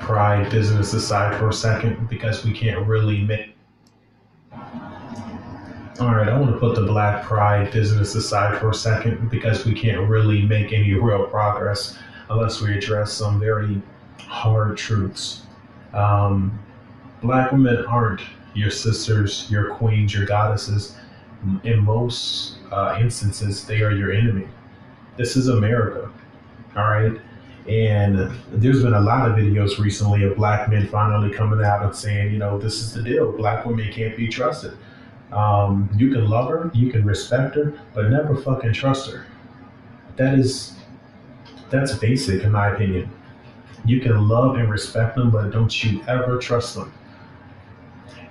pride business aside for a second because we can't really make. All right, I want to put the black pride business aside for a second because we can't really make any real progress unless we address some very hard truths. Um, Black women aren't your sisters, your queens, your goddesses. In most instances, they are your enemy. This is America. All right. And there's been a lot of videos recently of black men finally coming out and saying, this is the deal. Black women can't be trusted. You can love her, you can respect her, but never fucking trust her. That is, that's basic in my opinion. You can love and respect them, but don't you ever trust them.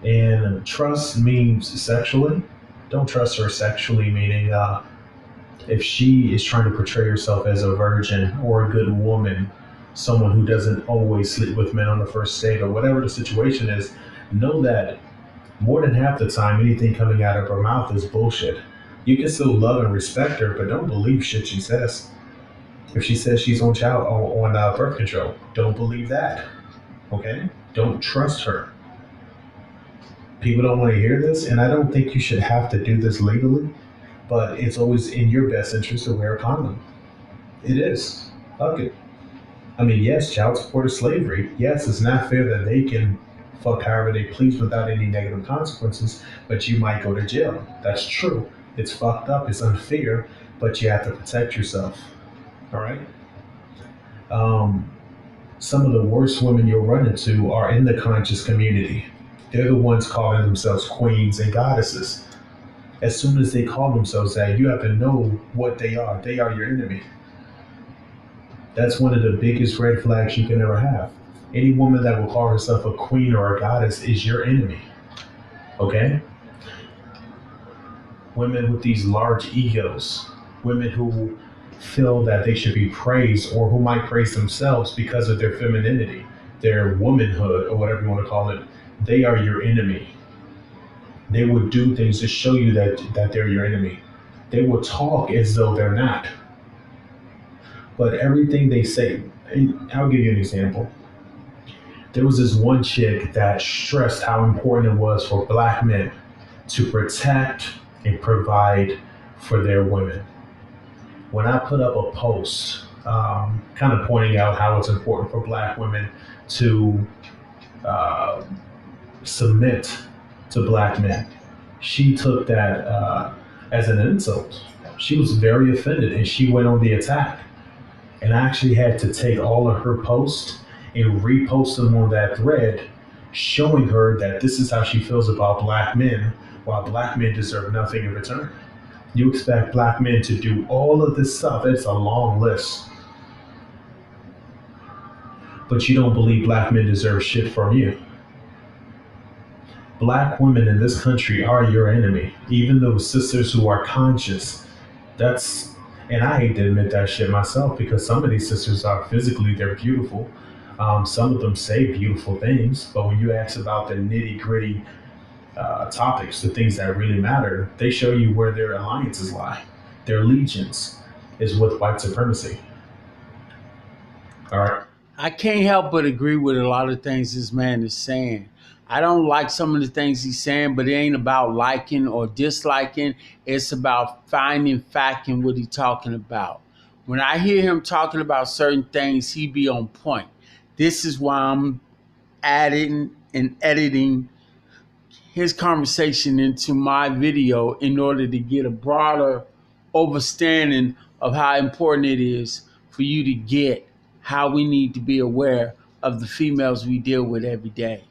And trust means sexually. Don't trust her sexually, meaning if she is trying to portray herself as a virgin or a good woman, someone who doesn't always sleep with men on the first date or whatever the situation is, know that more than half the time anything coming out of her mouth is bullshit. You can still love and respect her, but don't believe shit she says. If she says she's on birth control, don't believe that. Okay? Don't trust her. People don't want to hear this, and I don't think you should have to do this legally, but it's always in your best interest to wear a condom. It is. Fuck it. I mean, yes, child support is slavery. Yes, it's not fair that they can fuck however they please without any negative consequences, but you might go to jail. That's true. It's fucked up. It's unfair, but you have to protect yourself. All right? Some of the worst women you'll run into are in the conscious community. They're the ones calling themselves queens and goddesses. As soon as they call themselves that, you have to know what they are. They are your enemy. That's one of the biggest red flags you can ever have. Any woman that will call herself a queen or a goddess is your enemy. Okay? Women with these large egos, women who feel that they should be praised or who might praise themselves because of their femininity, their womanhood, or whatever you want to call it, they are your enemy. They will do things to show you that they're your enemy. They will talk as though they're not. But everything they say, and I'll give you an example. There was this one chick that stressed how important it was for black men to protect and provide for their women. When I put up a post kind of pointing out how it's important for black women to submit to black men, she took that as an insult. She was very offended and she went on the attack. And I actually had to take all of her posts and repost them on that thread, showing her that this is how she feels about black men, while black men deserve nothing in return. You expect black men to do all of this stuff. It's a long list. But you don't believe black men deserve shit from you. Black women in this country are your enemy, even those sisters who are conscious. And I hate to admit that shit myself because some of these sisters are physically, they're beautiful. Some of them say beautiful things, but when you ask about the nitty gritty topics, the things that really matter, they show you where their alliances lie. Their allegiance is with white supremacy. All right. I can't help but agree with a lot of things this man is saying. I don't like some of the things he's saying, but it ain't about liking or disliking. It's about finding fact in what he's talking about. When I hear him talking about certain things, he be on point. This is why I'm adding and editing his conversation into my video in order to get a broader understanding of how important it is for you to get how we need to be aware of the females we deal with every day.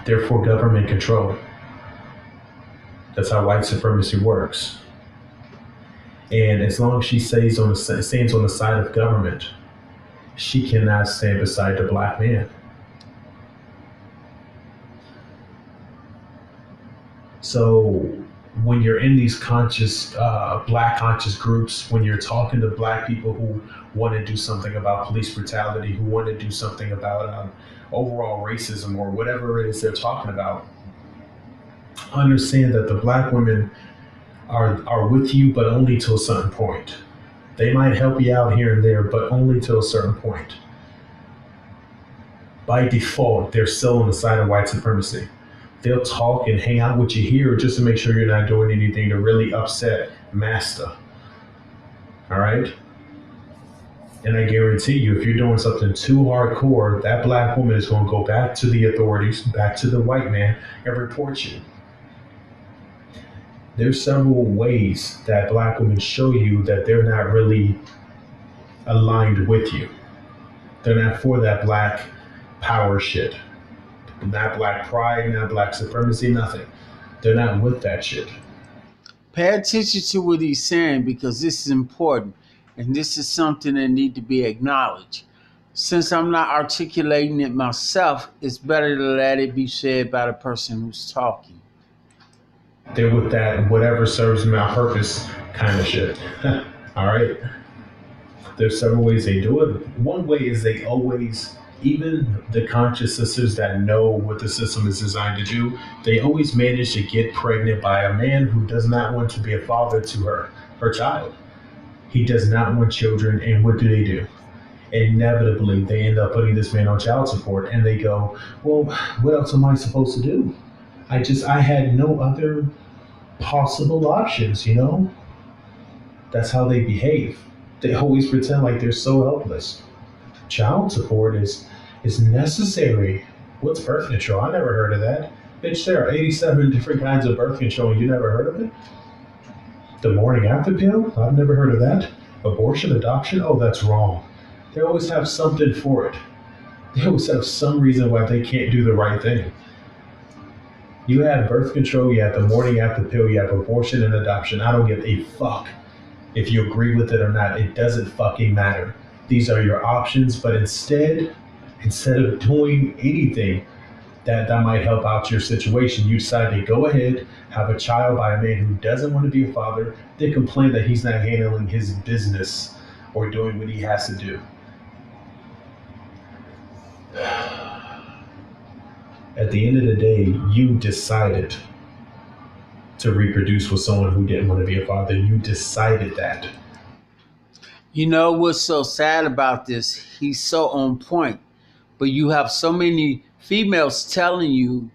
Therefore, government control. That's how white supremacy works. And as long as she stands on the side of government, she cannot stand beside the black man. So when you're in these conscious, black conscious groups, when you're talking to black people who want to do something about police brutality, who want to do something about overall racism or whatever it is they're talking about, understand that the black women are with you, but only to a certain point. They might help you out here and there, but only to a certain point. By default, they're still on the side of white supremacy. They'll talk and hang out with you here just to make sure you're not doing anything to really upset master. All right? And I guarantee you, if you're doing something too hardcore, that black woman is going to go back to the authorities, back to the white man, and report you. There's several ways that black women show you that they're not really aligned with you. They're not for that black power shit. Not black pride, not black supremacy, nothing. They're not with that shit. Pay attention to what he's saying because this is important and this is something that need to be acknowledged. Since I'm not articulating it myself, it's better to let it be said by the person who's talking. They're with that whatever serves my purpose kind of shit. All right. There's several ways they do it. One way is they always, even the conscious sisters that know what the system is designed to do, they always manage to get pregnant by a man who does not want to be a father to her child. He does not want children, and what do? Inevitably, they end up putting this man on child support, and they go, "Well, what else am I supposed to do? I had no other possible options, you know?" That's how they behave. They always pretend like they're so helpless. Child support is necessary. What's birth control? I never heard of that. Bitch, there are 87 different kinds of birth control and you never heard of it? The morning after pill? I've never heard of that. Abortion, adoption? Oh, that's wrong. They always have something for it. They always have some reason why they can't do the right thing. You have birth control, you have the morning after pill, you have abortion and adoption. I don't give a fuck if you agree with it or not. It doesn't fucking matter. These are your options, but instead of doing anything that might help out your situation, you decide to go ahead, have a child by a man who doesn't want to be a father, then complain that he's not handling his business or doing what he has to do. At the end of the day, you decided to reproduce with someone who didn't want to be a father. You decided that. You know what's so sad about this? He's so on point. But you have so many females telling you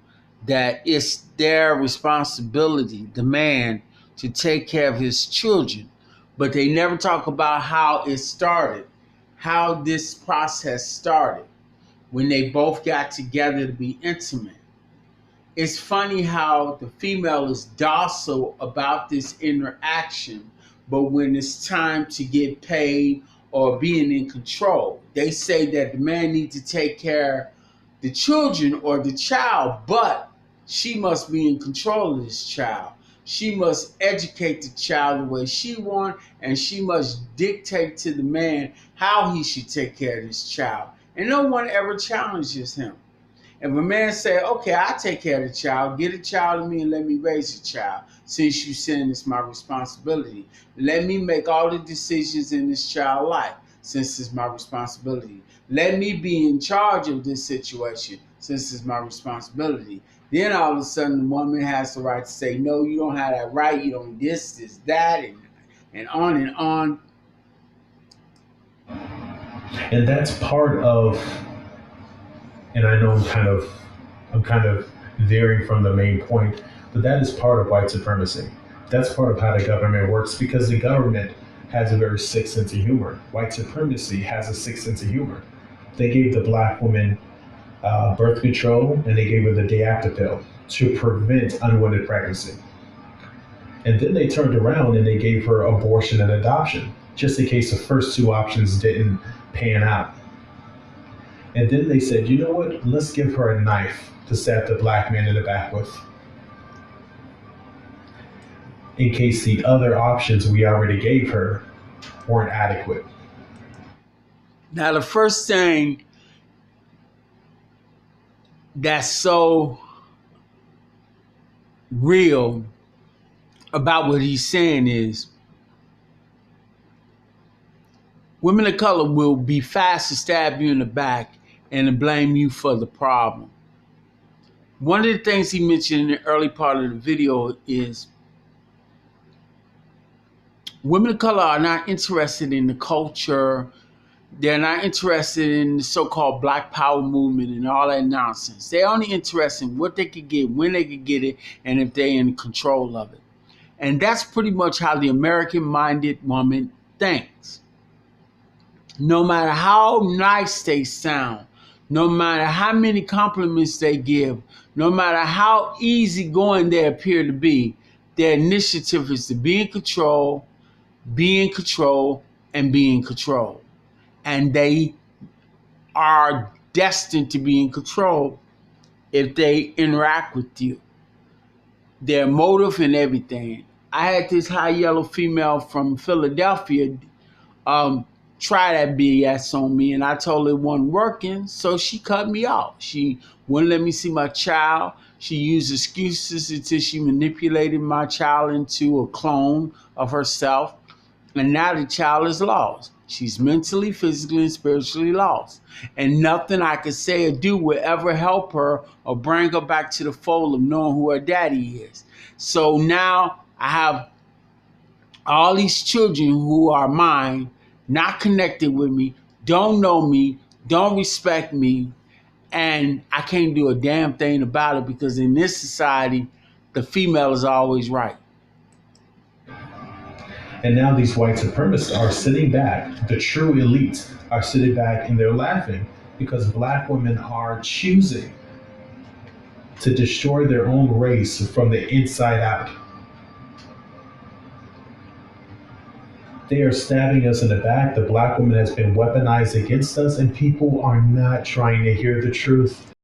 that it's their responsibility, the man, to take care of his children. But they never talk about how it started, how this process started when they both got together to be intimate. It's funny how the female is docile about this interaction, but when it's time to get paid or being in control, they say that the man needs to take care of the children or the child, but she must be in control of this child. She must educate the child the way she wants, and she must dictate to the man how he should take care of this child. And no one ever challenges him. If a man say, "Okay, I take care of the child, get a child to me and let me raise the child, since you saying it's my responsibility. Let me make all the decisions in this child's life, since it's my responsibility. Let me be in charge of this situation, since it's my responsibility." Then all of a sudden, the woman has the right to say, "No, you don't have that right. You don't this, that," and on and on. And that's part of, and I know I'm kind of veering from the main point, but that is part of white supremacy. That's part of how the government works because the government has a very sick sense of humor. White supremacy has a sick sense of humor. They gave the black woman birth control and they gave her the day after pill to prevent unwanted pregnancy. And then they turned around and they gave her abortion and adoption, just in case the first two options didn't pan out. And then they said, you know what? Let's give her a knife to stab the black man in the back with, in case the other options we already gave her weren't adequate. Now, the first thing that's so real about what he's saying is women of color will be fast to stab you in the back and to blame you for the problem. One of the things he mentioned in the early part of the video is women of color are not interested in the culture, They're not interested in the so-called Black Power movement and all that nonsense. They're only interested in what they could get, when they could get it, and if they're in control of it. And that's pretty much how the American-minded woman thinks. No matter how nice they sound, no matter how many compliments they give, no matter how easygoing they appear to be, their initiative is to be in control, be in control, and be in control. And they are destined to be in control if they interact with you. Their motive and everything. I had this high yellow female from Philadelphia um, try that BS on me, and I told her it wasn't working, so she cut me off. She wouldn't let me see my child. She used excuses until she manipulated my child into a clone of herself, and now the child is lost. She's mentally, physically, and spiritually lost. And nothing I could say or do will ever help her or bring her back to the fold of knowing who her daddy is. So now I have all these children who are mine, not connected with me, don't know me, don't respect me, and I can't do a damn thing about it because in this society, the female is always right. And now these white supremacists are sitting back, the true elites are sitting back and they're laughing because black women are choosing to destroy their own race from the inside out. They are stabbing us in the back. The black woman has been weaponized against us, and people are not trying to hear the truth.